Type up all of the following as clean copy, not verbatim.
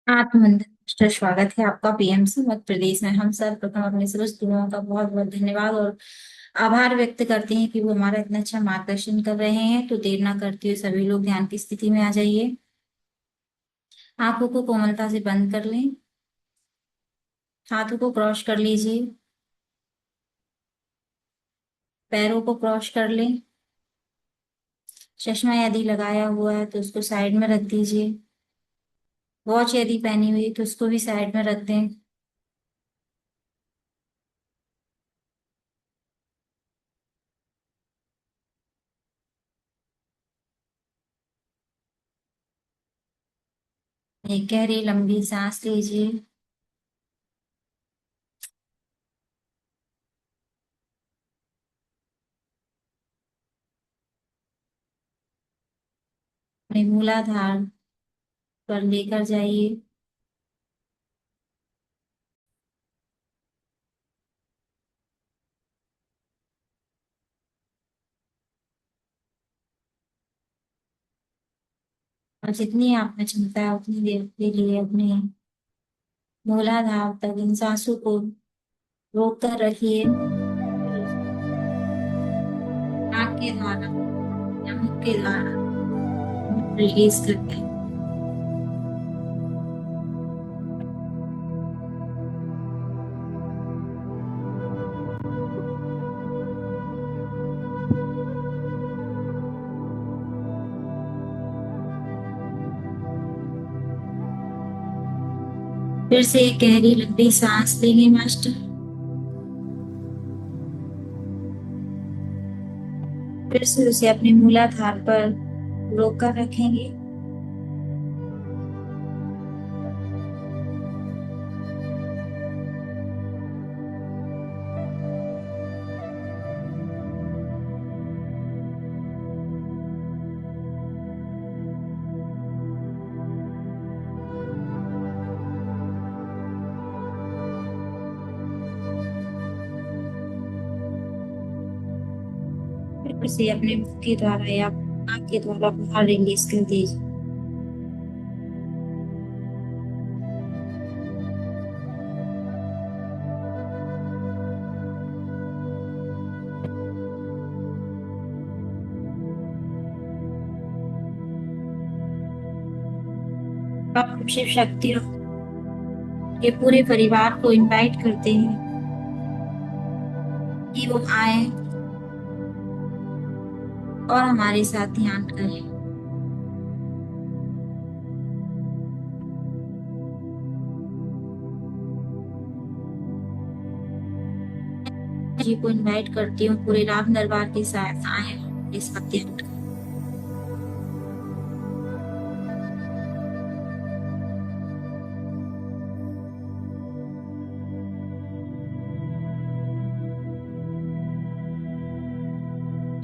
आत्मनिर्भर स्वागत है आपका पीएमसी मध्य प्रदेश में। हम सर्वप्रथम अपने समस्त गुरुओं का बहुत बहुत धन्यवाद और आभार व्यक्त करते हैं कि वो हमारा इतना अच्छा मार्गदर्शन कर रहे हैं। तो देर ना करते हुए सभी लोग ध्यान की स्थिति में आ जाइए। आंखों को कोमलता से बंद कर लें। हाथों को क्रॉस कर लीजिए। पैरों को क्रॉस कर लें। चश्मा यदि लगाया हुआ है तो उसको साइड में रख दीजिए। वॉच यदि पहनी हुई है तो उसको भी साइड में रख दें। एक गहरी लंबी सांस लीजिए। अपने मूलाधार पर लेकर जाइए। और जितनी आप में क्षमता है उतनी देर के लिए अपने मूलाधार तक इन सांसों को रोक कर रखिए। फिर उसको नाक के द्वारा या मुख के द्वारा रिलीज करते हैं। फिर से एक गहरी लंबी सांस लेंगे मास्टर। फिर से उसे अपने मूलाधार पर रोक कर रखेंगे। फिर उसे अपने मुख के द्वारा या नाक के द्वारा बाहर रिलीज कर दीजिए। अब हम शिव शक्ति के पूरे परिवार को इनवाइट करते हैं कि वो आए और हमारे साथ ध्यान करें। जी को इनवाइट करती हूँ पूरे राम दरबार के साथ आए और इस वक्त ध्यान करें।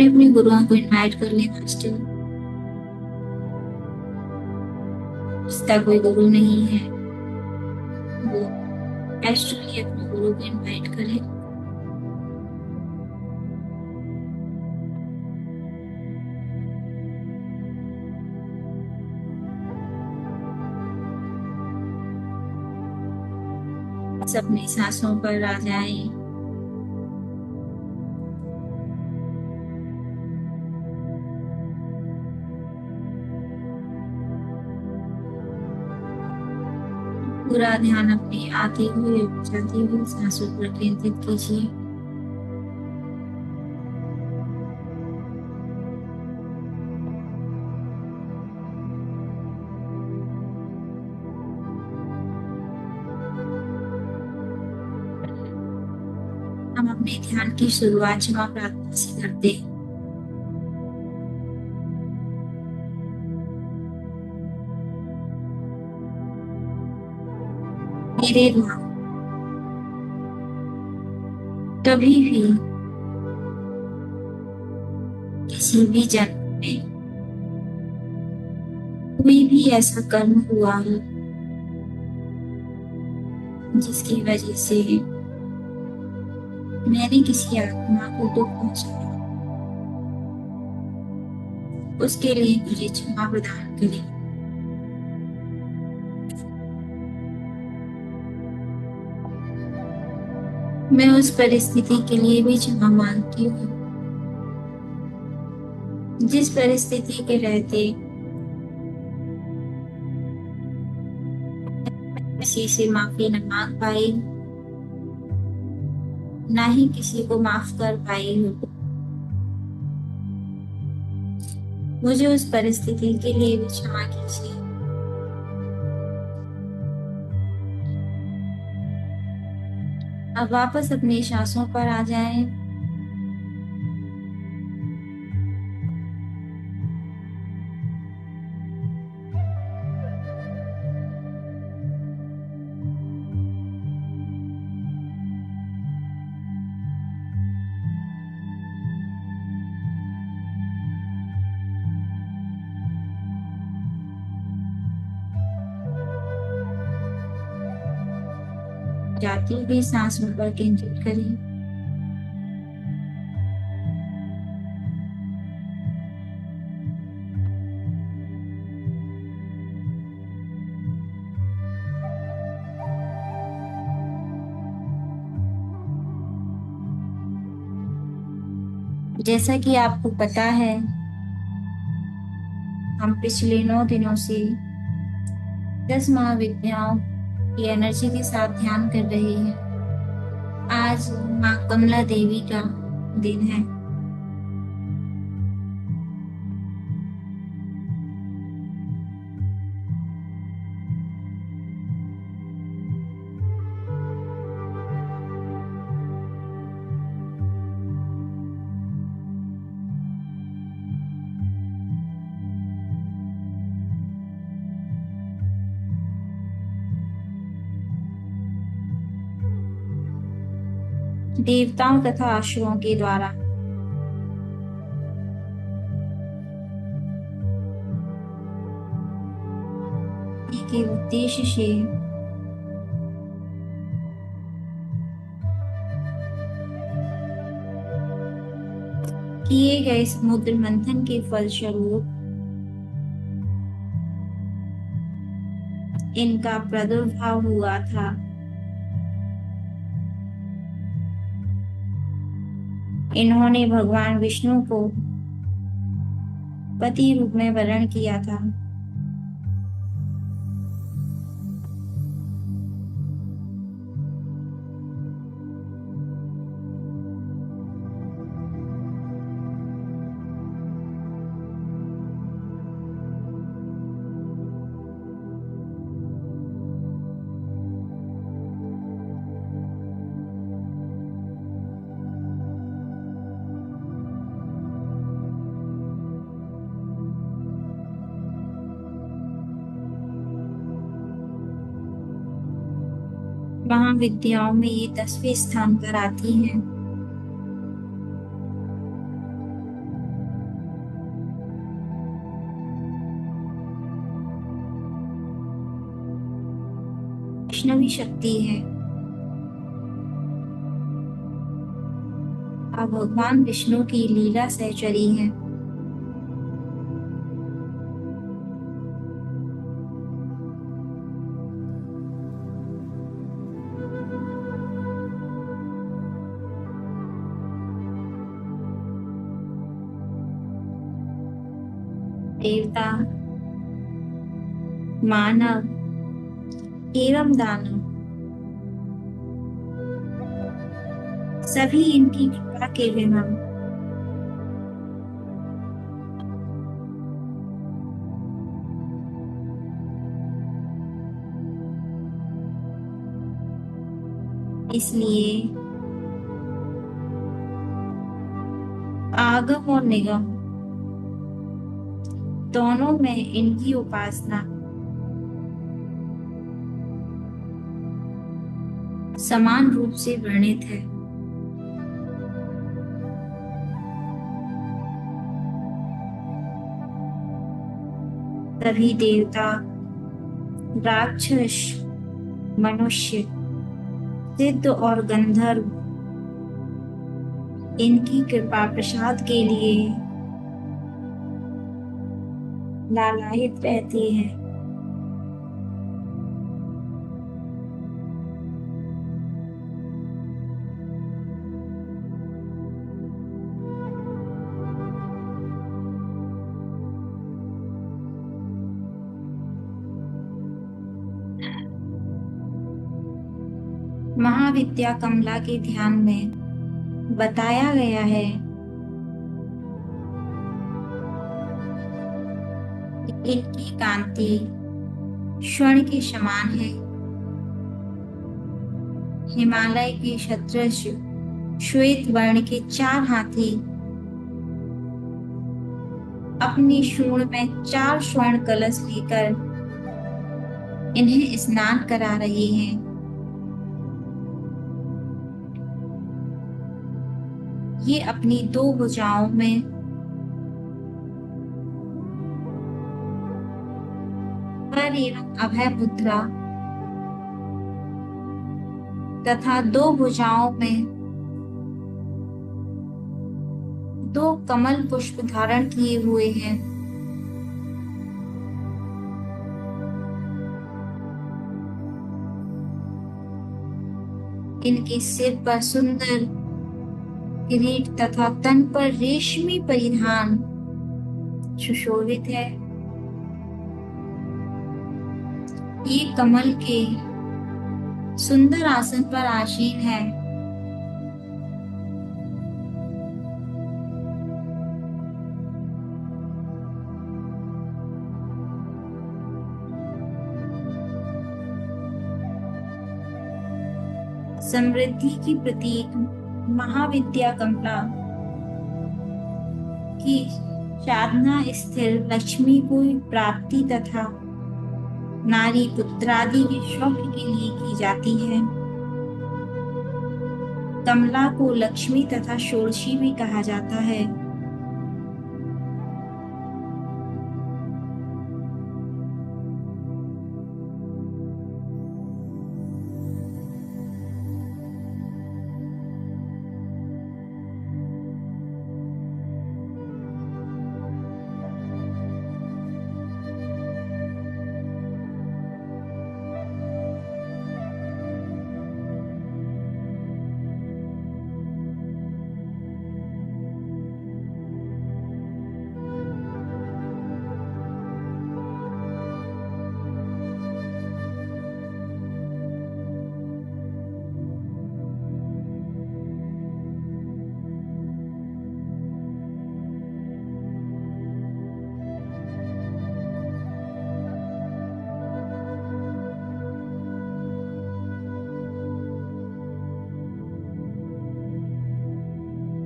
अपने गुरुओं को इनवाइट कर ले मास्टर। जिसका कोई गुरु नहीं है वो एस्ट्रली अपने गुरु को इनवाइट करे। बस अपनी सांसों पर आ जाए। पूरा ध्यान अपने आते हुए और जाते हुए सांसों पर केंद्रित कीजिए। हम अपने ध्यान की शुरुआत क्षमा प्रार्थना से करते हैं। मेरे द्वारा कभी भी किसी भी जन्म में कोई भी ऐसा कर्म हुआ हो जिसकी वजह से मैंने किसी आत्मा को दुख पहुंचाया, उसके लिए मुझे क्षमा प्रदान करें। मैं उस परिस्थिति के लिए भी क्षमा मांगती हूँ जिस परिस्थिति के रहते किसी से माफी न मांग पाई, ना ही किसी को माफ कर पाई हूँ। मुझे उस परिस्थिति के लिए भी क्षमा कीजिए। अब वापस अपनी सांसों पर आ जाएं। जाती हुई सांसों पर केंद्रित करें। जैसा कि आपको पता है, हम पिछले 9 दिनों से 10 महाविद्याओं की एनर्जी के साथ ध्यान कर रहे हैं। आज माँ कमला देवी का दिन है। देवताओं तथा असुरों के द्वारा के उद्देश्य से किए गए समुद्र मंथन के फलस्वरूप इनका प्रादुर्भाव हुआ था। इन्होंने भगवान विष्णु को पति रूप में वर्ण किया था। महाविद्याओं में ये 10वें स्थान पर आती हैं। वैष्णवी शक्ति है। आप भगवान विष्णु की लीला सहचरी हैं। देवता, मानव एवं दानव सभी इनकी कृपा के बिना इसलिए आगम और निगम दोनों में इनकी उपासना समान रूप से वर्णित है। सभी देवता, राक्षस, मनुष्य, सिद्ध और गंधर्व इनकी कृपा प्रसाद के लिए लालायित रहती है। महाविद्या कमला के ध्यान में बताया गया है। इनकी कांति स्वर्ण के समान है। हिमालय के सदृश श्वेत वर्ण के 4 हाथी अपनी सूंड में 4 स्वर्ण कलश लेकर इन्हें स्नान करा रहे हैं। ये अपनी 2 भुजाओं में पर एवं अभय मुद्रा तथा 2 भुजाओं में 2 कमल पुष्प धारण किए हुए हैं। इनके सिर पर सुंदर किरीट तथा तन पर रेशमी परिधान सुशोभित है। ये कमल के सुंदर आसन पर आसीन है। समृद्धि की प्रतीक महाविद्या कमला की साधना स्थिर लक्ष्मी को प्राप्ति तथा नारी पुत्रादि के सौख्य के लिए की जाती है। कमला को लक्ष्मी तथा षोडशी भी कहा जाता है।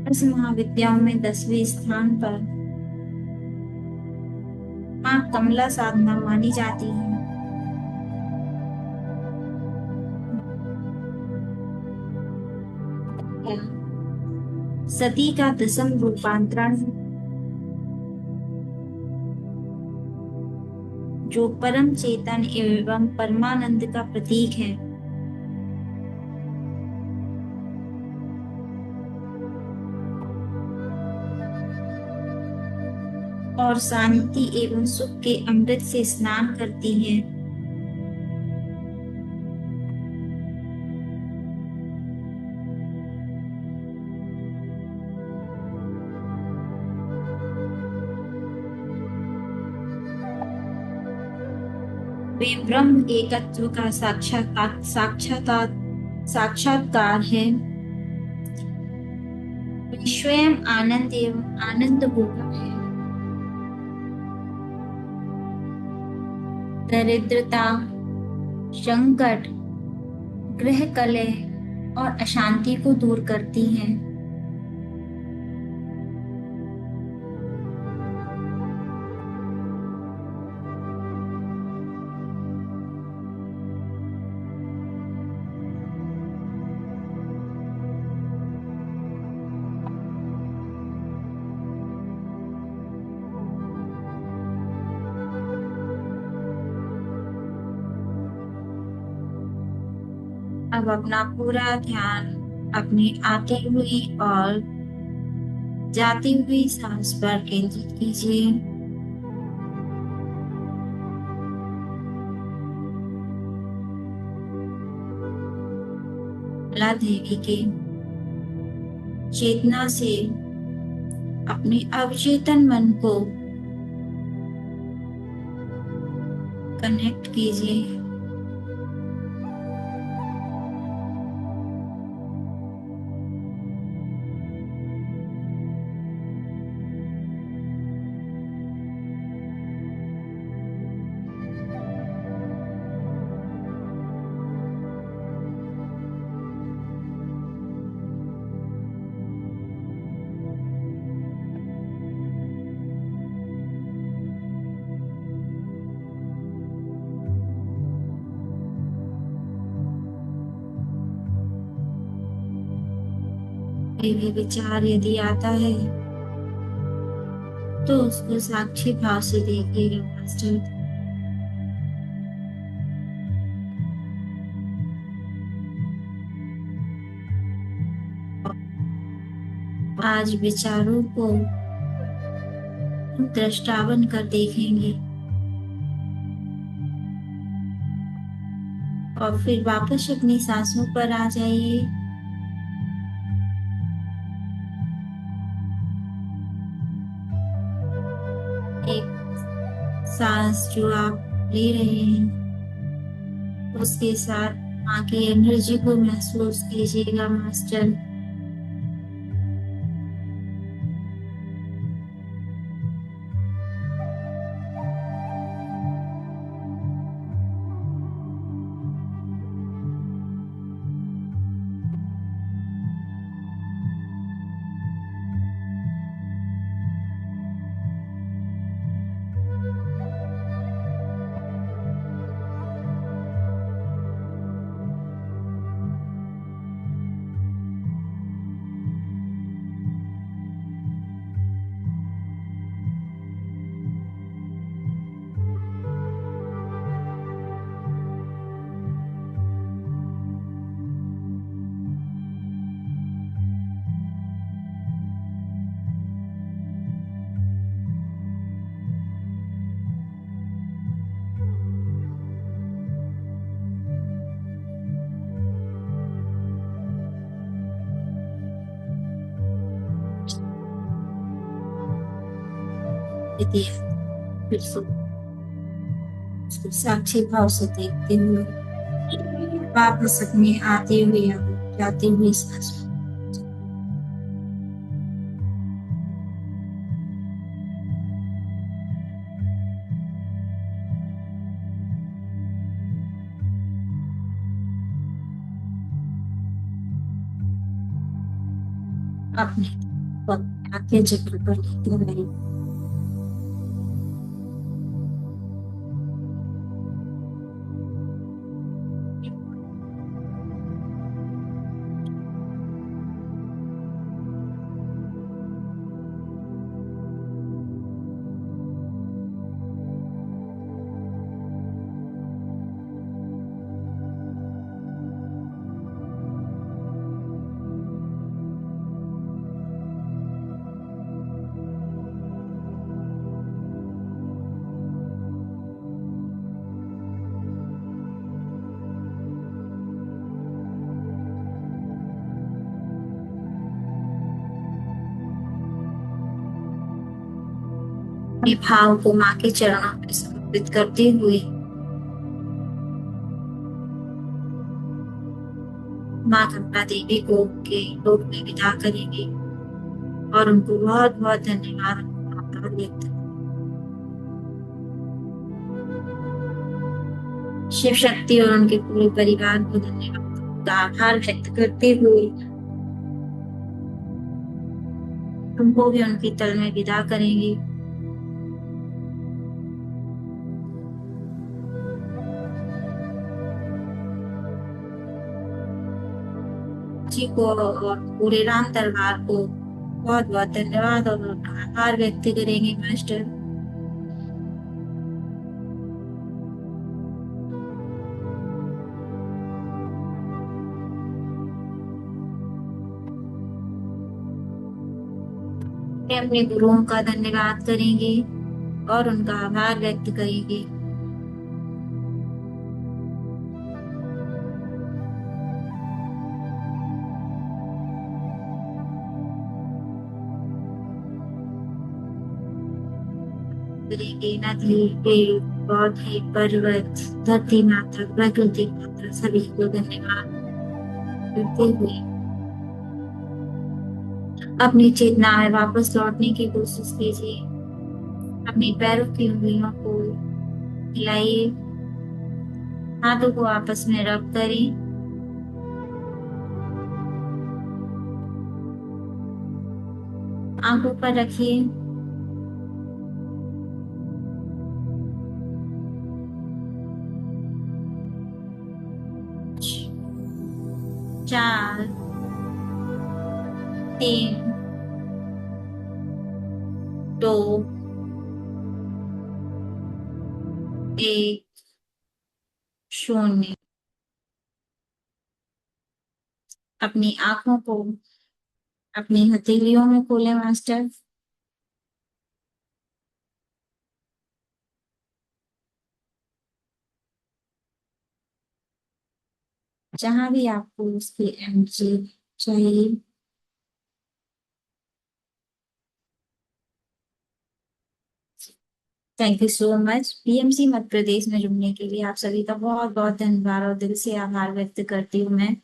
इस महाविद्याओं में 10वें स्थान पर मां कमला साधना मानी जाती है। सती का 10म रूपांतरण जो परम चेतन एवं परमानंद का प्रतीक है। और शांति एवं सुख के अमृत से स्नान करती है। वे ब्रह्म एकत्व का साक्षात्कार है। वे स्वयं आनंद एवं आनंद भोगक है। दरिद्रता, संकट, गृह कलह और अशांति को दूर करती हैं। अब अपना पूरा ध्यान अपनी आती हुई और जाती हुई सांस पर केंद्रित कीजिए। कमला देवी के चेतना से अपने अवचेतन मन को कनेक्ट कीजिए। कोई भी विचार यदि आता है तो उसको साक्षी भाव से देखिएगा मास्टर। आज विचारों को दृष्टा बनकर देखेंगे और फिर वापस अपनी सांसों पर आ जाइए। एक सांस जो आप ले रहे हैं उसके साथ माँ की एनर्जी को महसूस कीजिएगा मास्टर। यदि फिर से उसको साक्षी भाव से देखते हुए वापस अपने आते हुए या जाते हुए सांसों अपने आगे जगह पर लेते रहे। अपने भाव को माँ के चरणों में समर्पित करते हुए माँ गंगा देवी को उनके लोक में विदा करेंगे और उनको बहुत बहुत धन्यवाद आभार व्यक्त शिव शक्ति और उनके पूरे परिवार को धन्यवाद का आभार व्यक्त करते हुए उनको भी उनके तल में विदा करेंगे। जी को और पूरे राम दरबार को बहुत बहुत धन्यवाद और आभार व्यक्त करेंगे मास्टर। अपने गुरुओं का धन्यवाद करेंगे और उनका आभार व्यक्त करेंगे। करेंगे नदी पेड़ पौधे पर्वत धरती माता प्रकृति माता सभी को धन्यवाद करते हुए अपनी चेतना में वापस लौटने की कोशिश कीजिए। अपने पैरों की उंगलियों को हिलाइए, हाथों को आपस में रब करें, आंखों पर रखिए। चार 3, 2, 1, 0। अपनी आंखों को अपनी हथेलियों में खोले मास्टर। जहां भी आपको उसकी एनर्जी चाहिए। Thank you so much. PMC Madhya Pradesh में जुड़ने के लिए आप सभी का बहुत बहुत धन्यवाद और दिल से आभार व्यक्त करती हूँ मैं।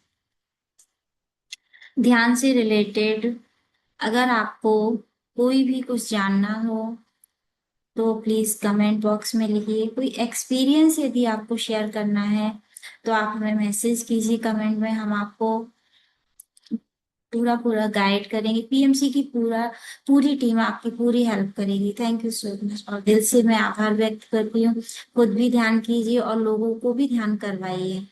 ध्यान से रिलेटेड अगर आपको कोई भी कुछ जानना हो तो प्लीज कमेंट बॉक्स में लिखिए। कोई एक्सपीरियंस यदि आपको शेयर करना है तो आप हमें मैसेज कीजिए कमेंट में। हम आपको पूरा पूरा गाइड करेंगे। पीएमसी की पूरी टीम आपकी पूरी हेल्प करेगी। थैंक यू सो मच और दिल से मैं आभार व्यक्त करती हूँ। खुद भी ध्यान कीजिए और लोगों को भी ध्यान करवाइए।